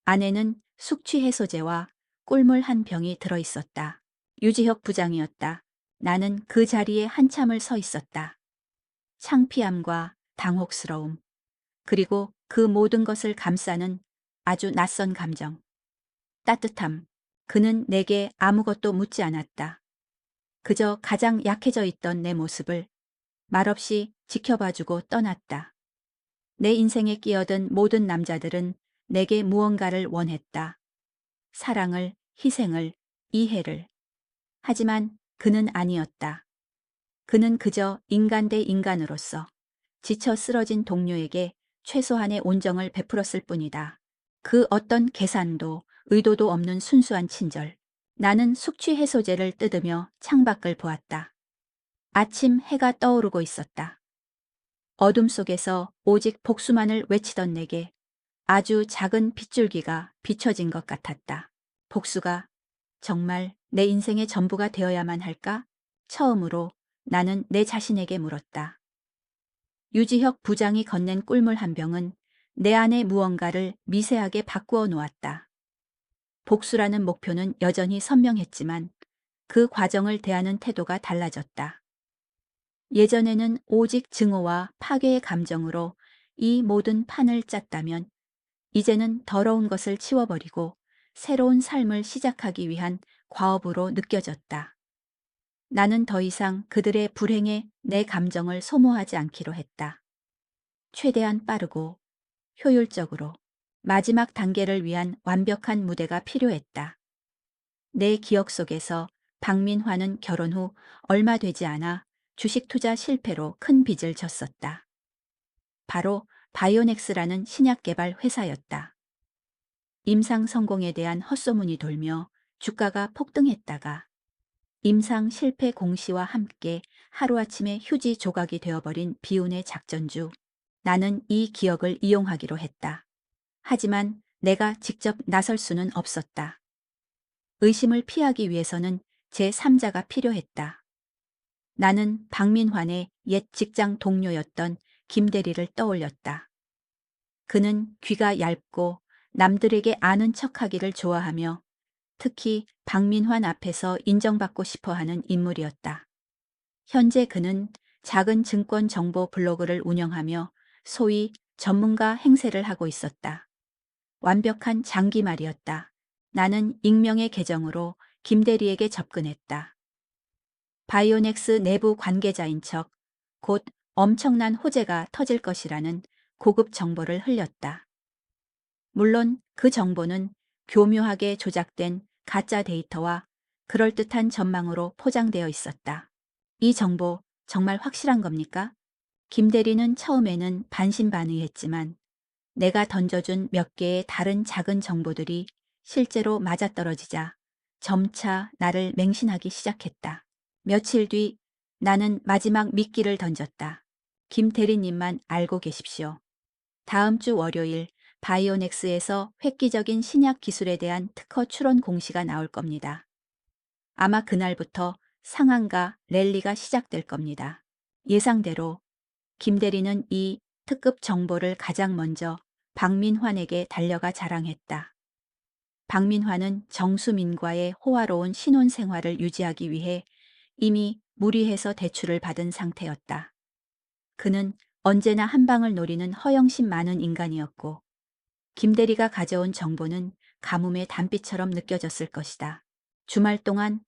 S1: 안에는 숙취 해소제와 꿀물 한 병이 들어 있었다. 유지혁 부장이었다. 나는 그 자리에 한참을 서 있었다. 창피함과 당혹스러움, 그리고 그 모든 것을 감싸는 아주 낯선 감정. 따뜻함. 그는 내게 아무것도 묻지 않았다. 그저 가장 약해져 있던 내 모습을 말없이 지켜봐주고 떠났다. 내 인생에 끼어든 모든 남자들은 내게 무언가를 원했다. 사랑을, 희생을, 이해를. 하지만 그는 아니었다. 그는 그저 인간 대 인간으로서 지쳐 쓰러진 동료에게 최소한의 온정을 베풀었을 뿐이다. 그 어떤 계산도 의도도 없는 순수한 친절. 나는 숙취 해소제를 뜯으며 창밖을 보았다. 아침 해가 떠오르고 있었다. 어둠 속에서 오직 복수만을 외치던 내게 아주 작은 빗줄기가 비춰진 것 같았다. 복수가 정말 내 인생의 전부가 되어야만 할까? 처음으로 나는 내 자신에게 물었다. 유지혁 부장이 건넨 꿀물 한 병은 내 안의 무언가를 미세하게 바꾸어 놓았다. 복수라는 목표는 여전히 선명했지만 그 과정을 대하는 태도가 달라졌다. 예전에는 오직 증오와 파괴의 감정으로 이 모든 판을 짰다면 이제는 더러운 것을 치워버리고 새로운 삶을 시작하기 위한 과업으로 느껴졌다. 나는 더 이상 그들의 불행에 내 감정을 소모하지 않기로 했다. 최대한 빠르고 효율적으로 마지막 단계를 위한 완벽한 무대가 필요했다. 내 기억 속에서 박민화는 결혼 후 얼마 되지 않아 주식 투자 실패로 큰 빚을 졌었다. 바로 바이오넥스라는 신약 개발 회사였다. 임상 성공에 대한 헛소문이 돌며 주가가 폭등했다가 임상 실패 공시와 함께 하루아침에 휴지 조각이 되어버린 비운의 작전주. 나는 이 기억을 이용하기로 했다. 하지만 내가 직접 나설 수는 없었다. 의심을 피하기 위해서는 제3자가 필요했다. 나는 박민환의 옛 직장 동료였던 김대리를 떠올렸다. 그는 귀가 얇고 남들에게 아는 척하기를 좋아하며 특히 박민환 앞에서 인정받고 싶어하는 인물이었다. 현재 그는 작은 증권 정보 블로그를 운영하며 소위 전문가 행세를 하고 있었다. 완벽한 장기말이었다. 나는 익명의 계정으로 김대리에게 접근했다. 바이오넥스 내부 관계자인 척 곧 엄청난 호재가 터질 것이라는 고급 정보를 흘렸다. 물론 그 정보는 교묘하게 조작된 가짜 데이터와 그럴듯한 전망으로 포장되어 있었다. 이 정보 정말 확실한 겁니까? 김 대리는 처음에는 반신반의했지만 내가 던져준 몇 개의 다른 작은 정보들이 실제로 맞아떨어지자 점차 나를 맹신하기 시작했다. 며칠 뒤 나는 마지막 미끼를 던졌다. 김 대리님만 알고 계십시오. 다음 주 월요일 바이오넥스에서 획기적인 신약 기술에 대한 특허 출원 공시가 나올 겁니다. 아마 그날부터 상한가 랠리가 시작될 겁니다. 예상대로 김 대리는 이 특급 정보를 가장 먼저 박민환에게 달려가 자랑했다. 박민환은 정수민과의 호화로운 신혼 생활을 유지하기 위해 이미 무리해서 대출을 받은 상태였다. 그는 언제나 한 방을 노리는 허영심 많은 인간이었고 김 대리가 가져온 정보는 가뭄의 단비처럼 느껴졌을 것이다. 주말 동안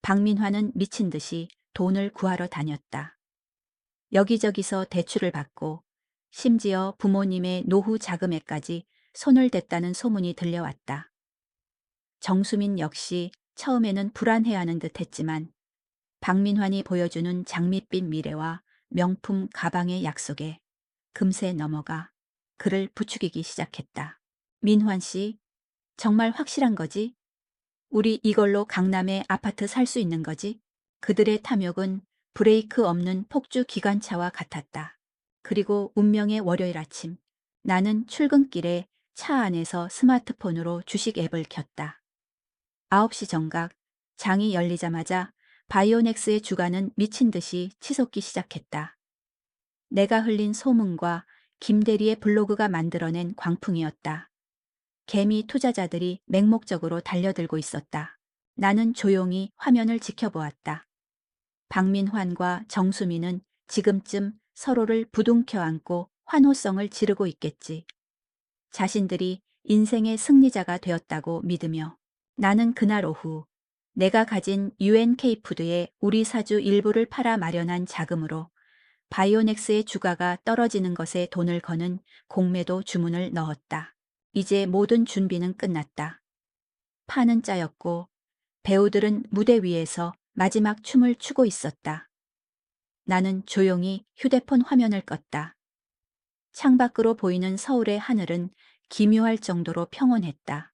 S1: 박민화는 미친 듯이 돈을 구하러 다녔다. 여기저기서 대출을 받고 심지어 부모님의 노후 자금에까지 손을 댔다는 소문이 들려왔다. 정수민 역시 처음에는 불안해하는 듯 했지만 박민환이 보여주는 장밋빛 미래와 명품 가방의 약속에 금세 넘어가 그를 부추기기 시작했다. 민환 씨, 정말 확실한 거지? 우리 이걸로 강남에 아파트 살 수 있는 거지? 그들의 탐욕은 브레이크 없는 폭주 기관차와 같았다. 그리고 운명의 월요일 아침, 나는 출근길에 차 안에서 스마트폰으로 주식 앱을 켰다. 9시 정각, 장이 열리자마자 바이오넥스의 주가는 미친 듯이 치솟기 시작했다. 내가 흘린 소문과 김 대리의 블로그가 만들어낸 광풍이었다. 개미 투자자들이 맹목적으로 달려들고 있었다. 나는 조용히 화면을 지켜보았다. 박민환과 정수민은 지금쯤 서로를 부둥켜 안고 환호성을 지르고 있겠지. 자신들이 인생의 승리자가 되었다고 믿으며. 나는 그날 오후 내가 가진 UNK푸드에 우리 사주 일부를 팔아 마련한 자금으로 바이오넥스의 주가가 떨어지는 것에 돈을 거는 공매도 주문을 넣었다. 이제 모든 준비는 끝났다. 판은 짜였고 배우들은 무대 위에서 마지막 춤을 추고 있었다. 나는 조용히 휴대폰 화면을 껐다. 창밖으로 보이는 서울의 하늘은 기묘할 정도로 평온했다.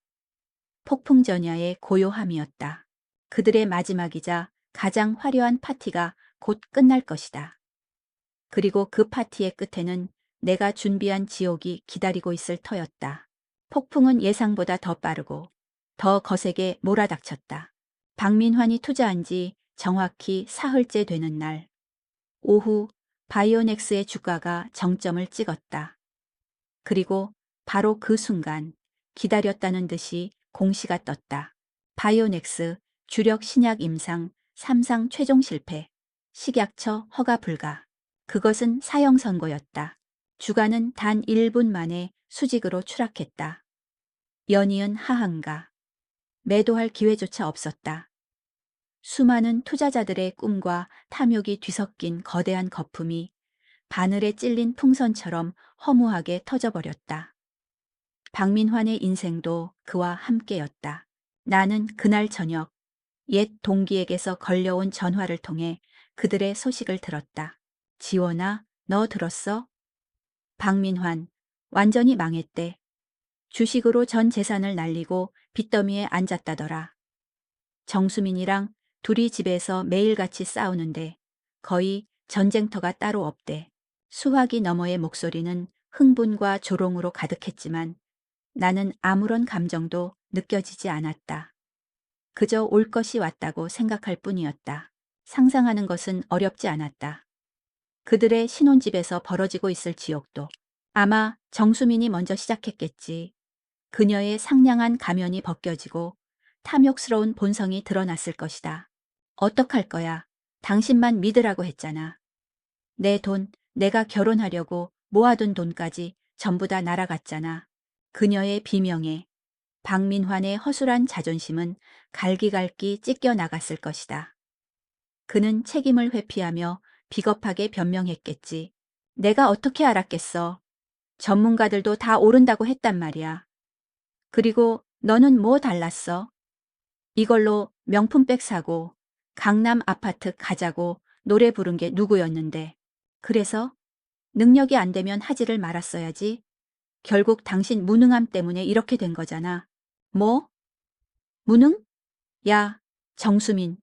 S1: 폭풍전야의 고요함이었다. 그들의 마지막이자 가장 화려한 파티가 곧 끝날 것이다. 그리고 그 파티의 끝에는 내가 준비한 지옥이 기다리고 있을 터였다. 폭풍은 예상보다 더 빠르고 더 거세게 몰아닥쳤다. 박민환이 투자한 지 정확히 사흘째 되는 날, 오후 바이오넥스의 주가가 정점을 찍었다. 그리고 바로 그 순간 기다렸다는 듯이 공시가 떴다. 바이오넥스 주력 신약 임상 3상 최종 실패, 식약처 허가 불가. 그것은 사형 선고였다. 주가는 단 1분 만에 수직으로 추락했다. 연이은 하한가. 매도할 기회조차 없었다. 수많은 투자자들의 꿈과 탐욕이 뒤섞인 거대한 거품이 바늘에 찔린 풍선처럼 허무하게 터져버렸다. 박민환의 인생도 그와 함께였다. 나는 그날 저녁 옛 동기에게서 걸려온 전화를 통해 그들의 소식을 들었다. 지원아, 너 들었어? 박민환, 완전히 망했대. 주식으로 전 재산을 날리고 빚더미에 앉았다더라. 정수민이랑 둘이 집에서 매일같이 싸우는데 거의 전쟁터가 따로 없대. 수화기 너머의 목소리는 흥분과 조롱으로 가득했지만 나는 아무런 감정도 느껴지지 않았다. 그저 올 것이 왔다고 생각할 뿐이었다. 상상하는 것은 어렵지 않았다. 그들의 신혼집에서 벌어지고 있을 지옥도 아마 정수민이 먼저 시작했겠지. 그녀의 상냥한 가면이 벗겨지고 탐욕스러운 본성이 드러났을 것이다. 어떡할 거야. 당신만 믿으라고 했잖아. 내 돈, 내가 결혼하려고 모아둔 돈까지 전부 다 날아갔잖아. 그녀의 비명에 박민환의 허술한 자존심은 갈기갈기 찢겨 나갔을 것이다. 그는 책임을 회피하며 비겁하게 변명했겠지. 내가 어떻게 알았겠어. 전문가들도 다 오른다고 했단 말이야. 그리고 너는 뭐 달랐어? 이걸로 명품백 사고 강남 아파트 가자고 노래 부른 게 누구였는데. 그래서 능력이 안 되면 하지를 말았어야지. 결국 당신 무능함 때문에 이렇게 된 거잖아. 뭐? 무능? 야, 정수민.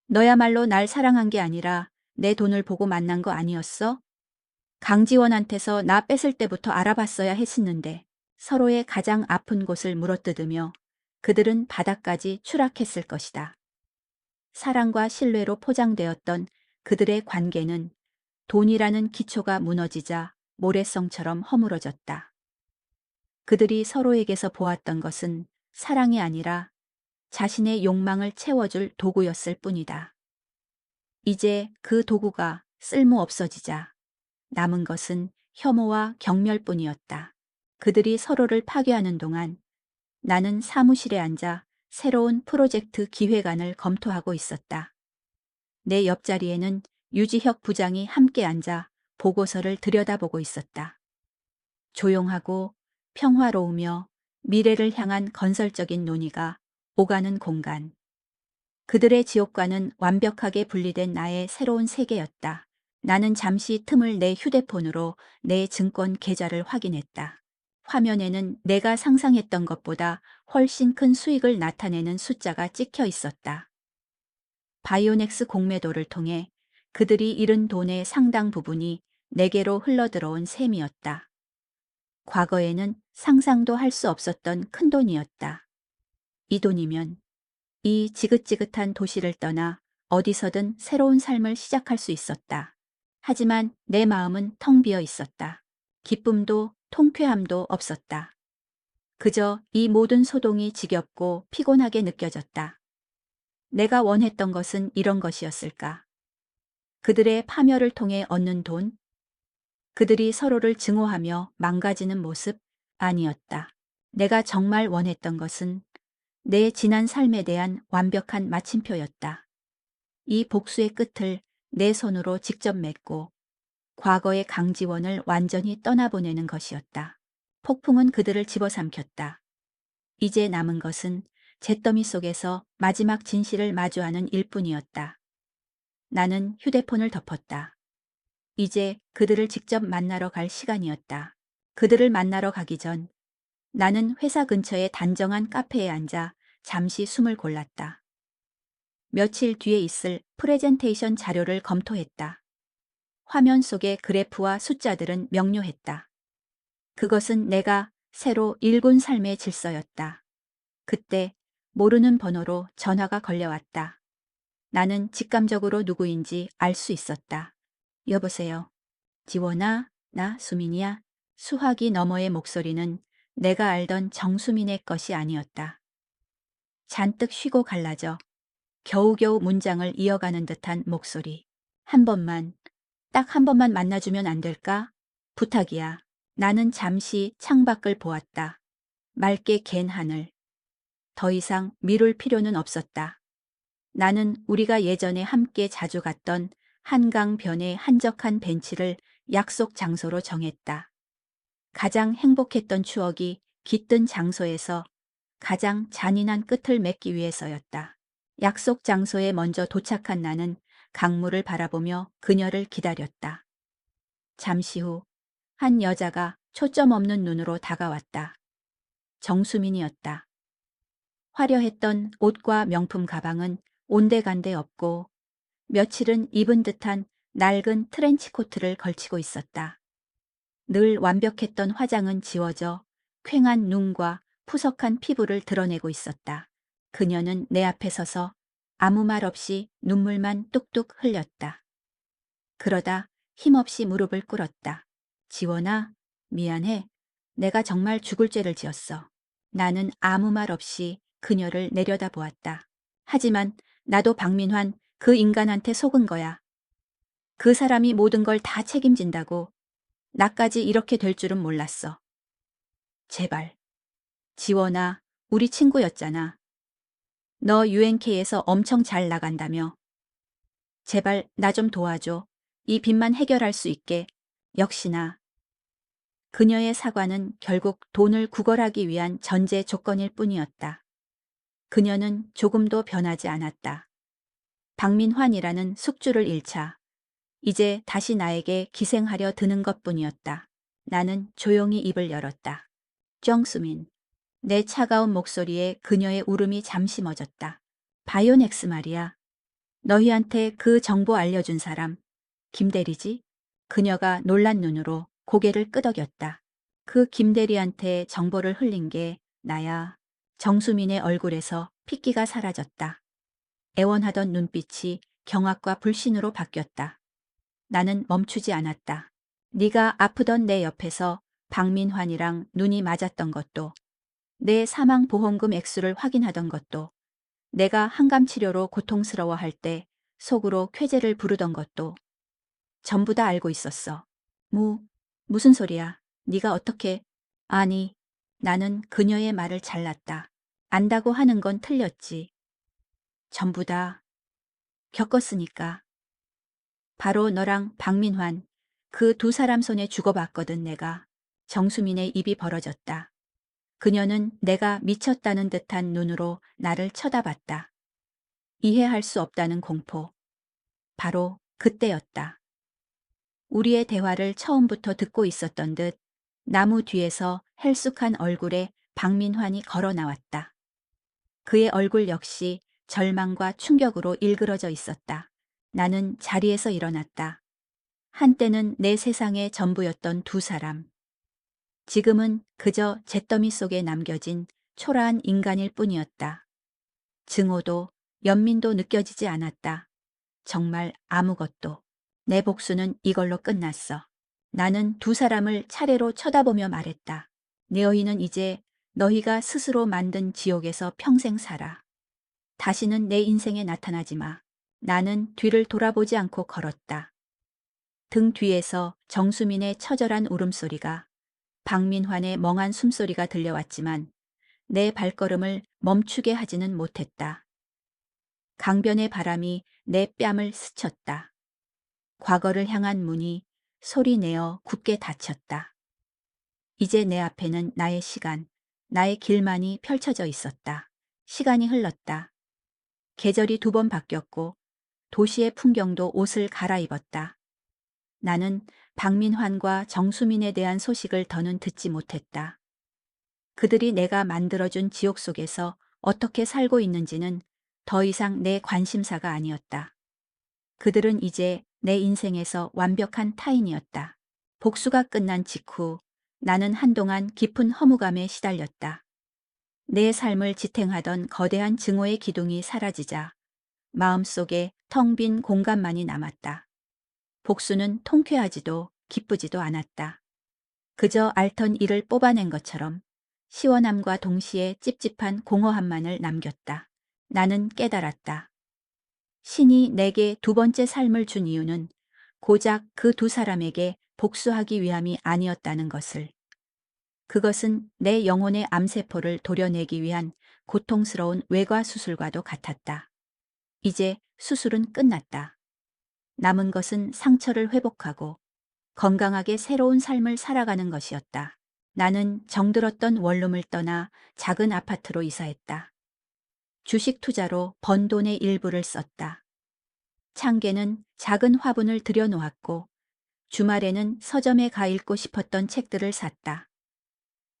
S1: 너야말로 날 사랑한 게 아니라 내 돈을 보고 만난 거 아니었어? 강지원한테서 나 뺏을 때부터 알아봤어야 했었는데. 서로의 가장 아픈 곳을 물어뜯으며 그들은 바닥까지 추락했을 것이다. 사랑과 신뢰로 포장되었던 그들의 관계는 돈이라는 기초가 무너지자 모래성처럼 허물어졌다. 그들이 서로에게서 보았던 것은 사랑이 아니라 자신의 욕망을 채워줄 도구였을 뿐이다. 이제 그 도구가 쓸모 없어지자 남은 것은 혐오와 경멸뿐이었다. 그들이 서로를 파괴하는 동안 나는 사무실에 앉아 새로운 프로젝트 기획안을 검토하고 있었다. 내 옆자리에는 유지혁 부장이 함께 앉아 보고서를 들여다보고 있었다. 조용하고 평화로우며 미래를 향한 건설적인 논의가 오가는 공간. 그들의 지옥과는 완벽하게 분리된 나의 새로운 세계였다. 나는 잠시 틈을 내 휴대폰으로 내 증권 계좌를 확인했다. 화면에는 내가 상상했던 것보다 훨씬 큰 수익을 나타내는 숫자가 찍혀 있었다. 바이오넥스 공매도를 통해 그들이 잃은 돈의 상당 부분이 내게로 흘러들어온 셈이었다. 과거에는 상상도 할 수 없었던 큰돈이었다. 이 돈이면 이 지긋지긋한 도시를 떠나 어디서든 새로운 삶을 시작할 수 있었다. 하지만 내 마음은 텅 비어 있었다. 기쁨도 통쾌함도 없었다. 그저 이 모든 소동이 지겹고 피곤하게 느껴졌다. 내가 원했던 것은 이런 것이었을까? 그들의 파멸을 통해 얻는 돈? 그들이 서로를 증오하며 망가지는 모습? 아니었다. 내가 정말 원했던 것은 내 지난 삶에 대한 완벽한 마침표였다. 이 복수의 끝을 내 손으로 직접 맺고 과거의 강지원을 완전히 떠나보내는 것이었다. 폭풍은 그들을 집어삼켰다. 이제 남은 것은 잿더미 속에서 마지막 진실을 마주하는 일뿐이었다. 나는 휴대폰을 덮었다. 이제 그들을 직접 만나러 갈 시간이었다. 그들을 만나러 가기 전 나는 회사 근처의 단정한 카페에 앉아 잠시 숨을 골랐다. 며칠 뒤에 있을 프레젠테이션 자료를 검토했다. 화면 속의 그래프와 숫자들은 명료했다. 그것은 내가 새로 일군 삶의 질서였다. 그때 모르는 번호로 전화가 걸려왔다. 나는 직감적으로 누구인지 알 수 있었다. 여보세요. 지원아, 나 수민이야. 수화기 너머의 목소리는 내가 알던 정수민의 것이 아니었다. 잔뜩 쉬고 갈라져 겨우겨우 문장을 이어가는 듯한 목소리. 한 번만, 딱 한 번만 만나주면 안 될까? 부탁이야. 나는 잠시 창밖을 보았다. 맑게 갠 하늘. 더 이상 미룰 필요는 없었다. 나는 우리가 예전에 함께 자주 갔던 한강변의 한적한 벤치를 약속 장소로 정했다. 가장 행복했던 추억이 깃든 장소에서 가장 잔인한 끝을 맺기 위해서였다. 약속 장소에 먼저 도착한 나는 강물을 바라보며 그녀를 기다렸다. 잠시 후 한 여자가 초점 없는 눈으로 다가왔다. 정수민이었다. 화려했던 옷과 명품 가방은 온데간데 없고 며칠은 입은 듯한 낡은 트렌치코트를 걸치고 있었다. 늘 완벽했던 화장은 지워져 퀭한 눈과 푸석한 피부를 드러내고 있었다. 그녀는 내 앞에 서서 아무 말 없이 눈물만 뚝뚝 흘렸다. 그러다 힘없이 무릎을 꿇었다. 지원아, 미안해. 내가 정말 죽을 죄를 지었어. 나는 아무 말 없이 그녀를 내려다보았다. 하지만 나도 박민환 그 인간한테 속은 거야. 그 사람이 모든 걸 다 책임진다고. 나까지 이렇게 될 줄은 몰랐어. 제발. 지원아, 우리 친구였잖아. 너 UNK에서 엄청 잘 나간다며. 제발 나 좀 도와줘. 이 빚만 해결할 수 있게. 역시나. 그녀의 사과는 결국 돈을 구걸하기 위한 전제 조건일 뿐이었다. 그녀는 조금도 변하지 않았다. 박민환이라는 숙주를 잃자 이제 다시 나에게 기생하려 드는 것뿐이었다. 나는 조용히 입을 열었다. 정수민. 내 차가운 목소리에 그녀의 울음이 잠시 멎었다. 바이오넥스 말이야. 너희한테 그 정보 알려준 사람. 김대리지? 그녀가 놀란 눈으로 고개를 끄덕였다. 그 김대리한테 정보를 흘린 게 나야. 정수민의 얼굴에서 핏기가 사라졌다. 애원하던 눈빛이 경악과 불신으로 바뀌었다. 나는 멈추지 않았다. 네가 아프던 내 옆에서 박민환이랑 눈이 맞았던 것도, 내 사망보험금 액수를 확인하던 것도, 내가 항암치료로 고통스러워할 때 속으로 쾌재를 부르던 것도 전부 다 알고 있었어. 무슨 소리야? 네가 어떻게... 아니, 나는 그녀의 말을 잘랐다. 안다고 하는 건 틀렸지. 전부 다 겪었으니까. 바로 너랑 박민환, 그 두 사람 손에 주고받거든 내가. 정수민의 입이 벌어졌다. 그녀는 내가 미쳤다는 듯한 눈으로 나를 쳐다봤다. 이해할 수 없다는 공포. 바로 그때였다. 우리의 대화를 처음부터 듣고 있었던 듯 나무 뒤에서 헬쑥한 얼굴에 박민환이 걸어 나왔다. 그의 얼굴 역시 절망과 충격으로 일그러져 있었다. 나는 자리에서 일어났다. 한때는 내 세상의 전부였던 두 사람. 지금은 그저 잿더미 속에 남겨진 초라한 인간일 뿐이었다. 증오도 연민도 느껴지지 않았다. 정말 아무것도. 내 복수는 이걸로 끝났어. 나는 두 사람을 차례로 쳐다보며 말했다. 너희는 이제 너희가 스스로 만든 지옥에서 평생 살아. 다시는 내 인생에 나타나지 마. 나는 뒤를 돌아보지 않고 걸었다. 등 뒤에서 정수민의 처절한 울음소리가, 박민환의 멍한 숨소리가 들려왔지만 내 발걸음을 멈추게 하지는 못했다. 강변의 바람이 내 뺨을 스쳤다. 과거를 향한 문이 소리내어 굳게 닫혔다. 이제 내 앞에는 나의 시간, 나의 길만이 펼쳐져 있었다. 시간이 흘렀다. 계절이 두 번 바뀌었고 도시의 풍경도 옷을 갈아입었다. 나는 박민환과 정수민에 대한 소식을 더는 듣지 못했다. 그들이 내가 만들어준 지옥 속에서 어떻게 살고 있는지는 더 이상 내 관심사가 아니었다. 그들은 이제 내 인생에서 완벽한 타인이었다. 복수가 끝난 직후 나는 한동안 깊은 허무감에 시달렸다. 내 삶을 지탱하던 거대한 증오의 기둥이 사라지자 마음속에 텅 빈 공간만이 남았다. 복수는 통쾌하지도 기쁘지도 않았다. 그저 앓던 이를 뽑아낸 것처럼 시원함과 동시에 찝찝한 공허함만을 남겼다. 나는 깨달았다. 신이 내게 두 번째 삶을 준 이유는 고작 그 두 사람에게 복수하기 위함이 아니었다는 것을. 그것은 내 영혼의 암세포를 도려내기 위한 고통스러운 외과 수술과도 같았다. 이제 수술은 끝났다. 남은 것은 상처를 회복하고 건강하게 새로운 삶을 살아가는 것이었다. 나는 정들었던 원룸을 떠나 작은 아파트로 이사했다. 주식 투자로 번 돈의 일부를 썼다. 창계는 작은 화분을 들여놓았고 주말에는 서점에 가 읽고 싶었던 책들을 샀다.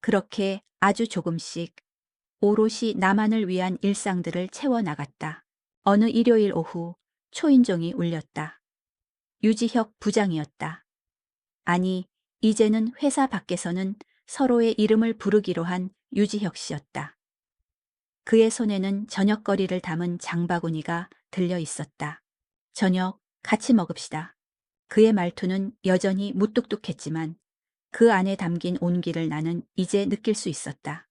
S1: 그렇게 아주 조금씩 오롯이 나만을 위한 일상들을 채워나갔다. 어느 일요일 오후 초인종이 울렸다. 유지혁 부장이었다. 아니, 이제는 회사 밖에서는 서로의 이름을 부르기로 한 유지혁 씨였다. 그의 손에는 저녁거리를 담은 장바구니가 들려 있었다. 저녁 같이 먹읍시다. 그의 말투는 여전히 무뚝뚝했지만 그 안에 담긴 온기를 나는 이제 느낄 수 있었다.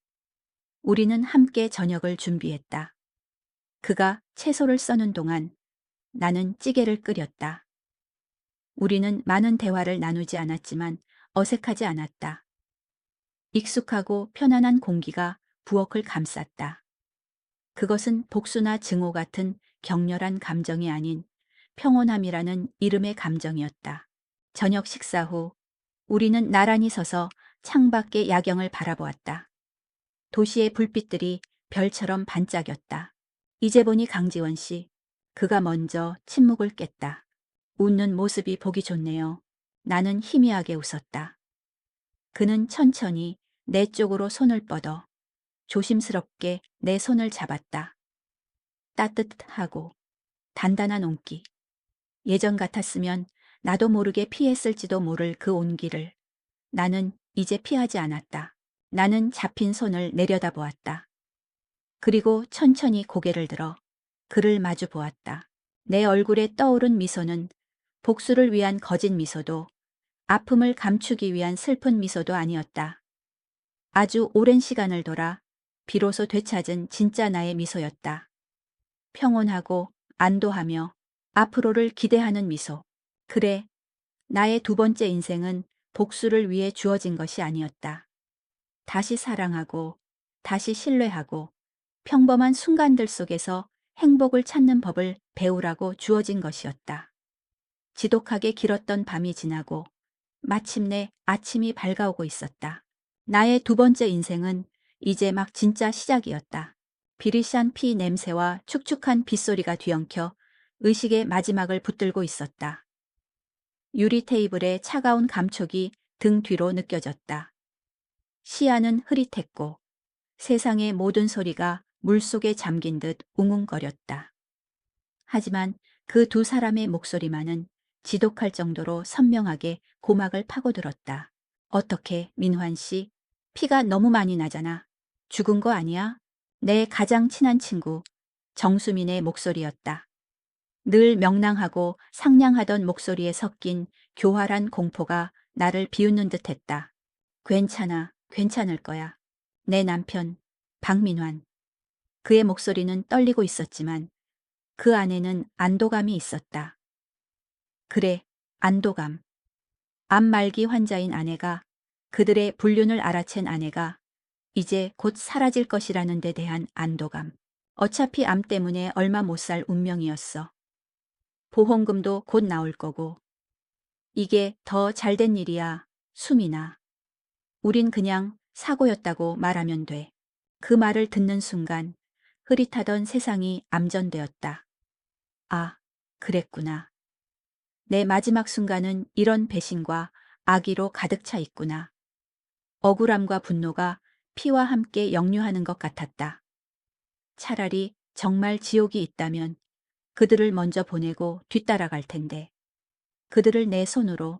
S1: 우리는 함께 저녁을 준비했다. 그가 채소를 써는 동안 나는 찌개를 끓였다. 우리는 많은 대화를 나누지 않았지만 어색하지 않았다. 익숙하고 편안한 공기가 부엌을 감쌌다. 그것은 복수나 증오 같은 격렬한 감정이 아닌 평온함이라는 이름의 감정이었다. 저녁 식사 후 우리는 나란히 서서 창밖의 야경을 바라보았다. 도시의 불빛들이 별처럼 반짝였다. 이제 보니 강지원 씨, 그가 먼저 침묵을 깼다. 웃는 모습이 보기 좋네요. 나는 희미하게 웃었다. 그는 천천히 내 쪽으로 손을 뻗어 조심스럽게 내 손을 잡았다. 따뜻하고 단단한 온기. 예전 같았으면 나도 모르게 피했을지도 모를 그 온기를 나는 이제 피하지 않았다. 나는 잡힌 손을 내려다보았다. 그리고 천천히 고개를 들어 그를 마주 보았다. 내 얼굴에 떠오른 미소는 복수를 위한 거짓 미소도 아픔을 감추기 위한 슬픈 미소도 아니었다. 아주 오랜 시간을 돌아 비로소 되찾은 진짜 나의 미소였다. 평온하고 안도하며 앞으로를 기대하는 미소. 그래, 나의 두 번째 인생은 복수를 위해 주어진 것이 아니었다. 다시 사랑하고, 다시 신뢰하고, 평범한 순간들 속에서 행복을 찾는 법을 배우라고 주어진 것이었다. 지독하게 길었던 밤이 지나고 마침내 아침이 밝아오고 있었다. 나의 두 번째 인생은 이제 막 진짜 시작이었다. 비릿한 피 냄새와 축축한 빗소리가 뒤엉켜 의식의 마지막을 붙들고 있었다. 유리 테이블의 차가운 감촉이 등 뒤로 느껴졌다. 시야는 흐릿했고 세상의 모든 소리가 물속에 잠긴 듯 웅웅거렸다. 하지만 그 두 사람의 목소리만은 지독할 정도로 선명하게 고막을 파고들었다. 어떻게, 민환 씨? 피가 너무 많이 나잖아. 죽은 거 아니야? 내 가장 친한 친구, 정수민의 목소리였다. 늘 명랑하고 상냥하던 목소리에 섞인 교활한 공포가 나를 비웃는 듯했다. 괜찮아, 괜찮을 거야. 내 남편, 박민환. 그의 목소리는 떨리고 있었지만 그 안에는 안도감이 있었다. 그래, 안도감. 암 말기 환자인 아내가, 그들의 불륜을 알아챈 아내가 이제 곧 사라질 것이라는 데 대한 안도감. 어차피 암 때문에 얼마 못 살 운명이었어. 보험금도 곧 나올 거고. 이게 더 잘된 일이야, 수민아. 우린 그냥 사고였다고 말하면 돼. 그 말을 듣는 순간 흐릿하던 세상이 암전되었다. 아, 그랬구나. 내 마지막 순간은 이런 배신과 악의로 가득 차 있구나. 억울함과 분노가 피와 함께 역류하는 것 같았다. 차라리 정말 지옥이 있다면 그들을 먼저 보내고 뒤따라갈 텐데. 그들을 내 손으로.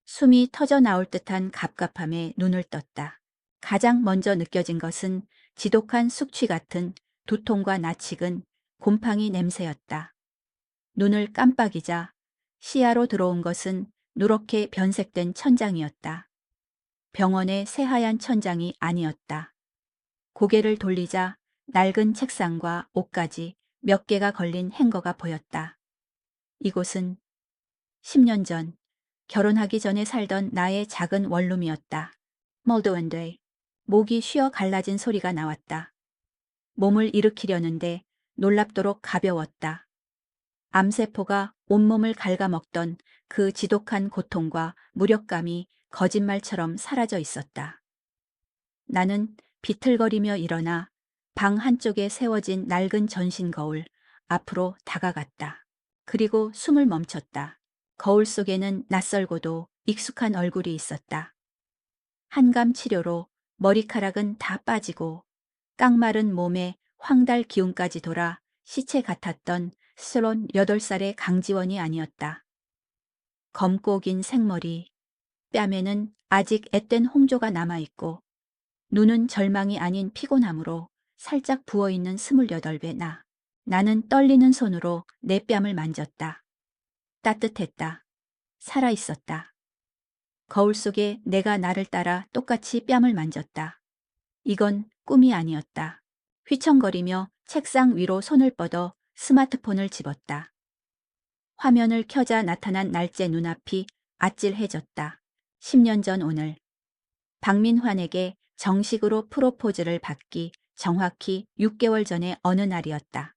S1: 숨이 터져 나올 듯한 갑갑함에 눈을 떴다. 가장 먼저 느껴진 것은 지독한 숙취 같은 두통과 나치근 곰팡이 냄새였다. 눈을 깜빡이자 시야로 들어온 것은 누렇게 변색된 천장이었다. 병원의 새하얀 천장이 아니었다. 고개를 돌리자 낡은 책상과 옷까지 몇 개가 걸린 행거가 보였다. 이곳은 10년 전 결혼하기 전에 살던 나의 작은 원룸이었다. 멀도앤데 목이 쉬어 갈라진 소리가 나왔다. 몸을 일으키려는데 놀랍도록 가벼웠다. 암세포가 온몸을 갉아먹던 그 지독한 고통과 무력감이 거짓말처럼 사라져 있었다. 나는 비틀거리며 일어나 방 한쪽에 세워진 낡은 전신 거울 앞으로 다가갔다. 그리고 숨을 멈췄다. 거울 속에는 낯설고도 익숙한 얼굴이 있었다. 한감 치료로 머리카락은 다 빠지고 깡마른 몸에 황달 기운까지 돌아 시체 같았던 스런 8살의 강지원이 아니었다. 검고 긴 생머리, 뺨에는 아직 앳된 홍조가 남아있고 눈은 절망이 아닌 피곤함으로 살짝 부어있는 28배 나. 나는 떨리는 손으로 내 뺨을 만졌다. 따뜻했다. 살아있었다. 거울 속에 내가 나를 따라 똑같이 뺨을 만졌다. 이건 꿈이 아니었다. 휘청거리며 책상 위로 손을 뻗어 스마트폰을 집었다. 화면을 켜자 나타난 날짜 눈앞이 아찔해졌다. 10년 전 오늘. 박민환에게 정식으로 프로포즈를 받기 정확히 6개월 전의 어느 날이었다.